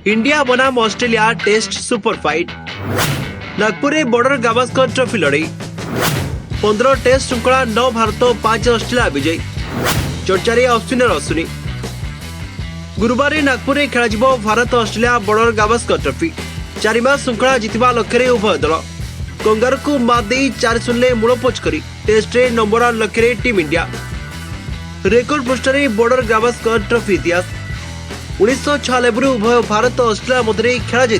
India बनाम Australia test super fight. Nagpur में Border Gavaskar trophy लड़ई 15 टेस्ट श्रृंखला 9 भारत 5 ऑस्ट्रेलिया विजयी। चर्चारे अश्विन अश्विनी। गुरुवार नागपुर में खेल Bharat Australia border Gavaskar trophy 4 match श्रृंखला जितवा लक्ष्य उभय दल कंगारू को मात दे 4-0 मूलपोच कर टेस्ट नंबर 1 लक्ष्य टीम इंडिया। रेकर्ड पृष्ठ बॉर्डर गावस्कर ट्रॉफी इतिहास 1996 उभय भारत और ऑस्ट्रेलिया मध्य खेल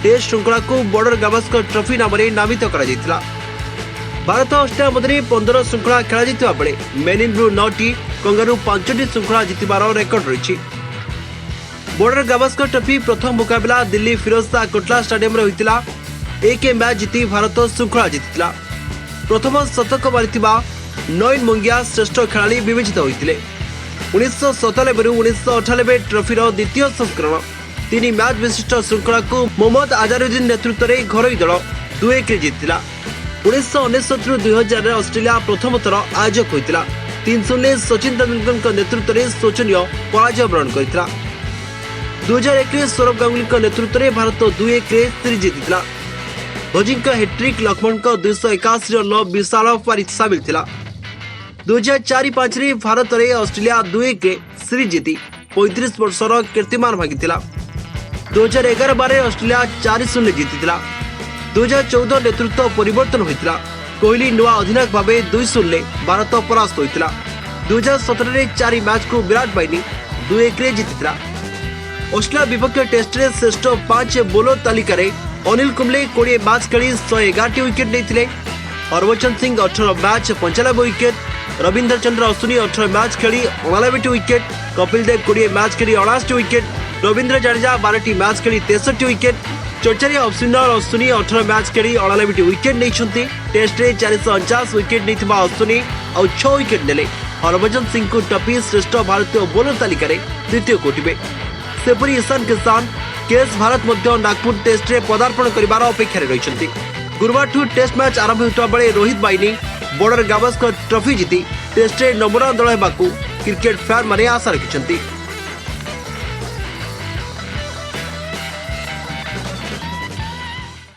टेस्ट श्रृंखला को बॉर्डर गावस्कर ट्रॉफी नाम नामित कर भारत और ऑस्ट्रेलिया मध्य 15 श्रृंखला खेल बेले मेन इन ब्लू 9टी कंगारू 5टी श्रृंखला जितबार रेकर्ड रही। बॉर्डर गावस्कर ट्रॉफी प्रथम मुकाबला दिल्ली फिरोजशाह कोटला स्टेडियम होता। एक मैच जीति भारत श्रृंखला जीति प्रथम शतक मारी नईन मोंगिया श्रेष्ठ खेलाड़ी विवेचित होते। 1997-1998 ट्रॉफीर द्वितीय संस्करण 3 मैच विशिष्ट श्रृंखला को मोहम्मद अजहरुद्दीन नेतृत्व में घरोई दल 2-1 जीतिला। 1999-2000 ऑस्ट्रेलिया प्रथम थर आयोजक होता। 3-0 सचिन तेंदुलकर नेतृत्व में शोचनीय पराजय वरण करता। 2001 सौरभ गांगुली नेतृत्व में भारत 2-1 सीरीज जीतिला। भोजी हैट्रिक लक्ष्मण 281 रन विशाल पारी सामिल था। 2004-5 भारत में ऑस्ट्रेलिया 2-1 सीरीज जीति 35 वर्षर कीर्तिमान भांगी। 2011-12 ऑस्ट्रेलिया 4-0 जीति। 2014 नेतृत्व परिवर्तन होता। कोहली नुआ अधिनायक भाव 2-0 भारत परास्त होता। 2017 4 मैच को विराट बाहिनी 2-1 जीति। ऑस्ट्रेलिया विपक्ष टेस्ट रे श्रेष्ठ 5 बोलर तालिकार अनिल कुंबले 20 मैच खेली 111 विकेट नहीं। Harbhajan Singh 18 match 95 wicket. Ravindra Chandra Ashwini 18 match खेली 89 विकेट। कपिल देव 20 मैच खेली 89 विकेट। रविंद्र जडेजा 12 मैच खेली 63 विकेट। चर्चारे अश्विन अश्विनी 18 मैच खेली 89 विकेट नहीं। टेस्ट रे 449 विकेट नहीं अश्विनी और 6 विकेट नेले। हरभजन सिंह को टपी श्रेष्ठ भारतीय बोलर तालिकार द्वितीय कोटिबे। सेपरी ईशान किसान केएस भारत मध्य नागपुर टेस्ट रे पदार्पण करिवार अपेक्षा रही। गुरुवार टेस्ट मैच आरंभ होता बेले रोहित बाहिनी बॉर्डर गावस्कर ट्रॉफी जीति टेस्ट नंबर 1 दल होगा क्रिकेट फैन माने आशा रखिंट।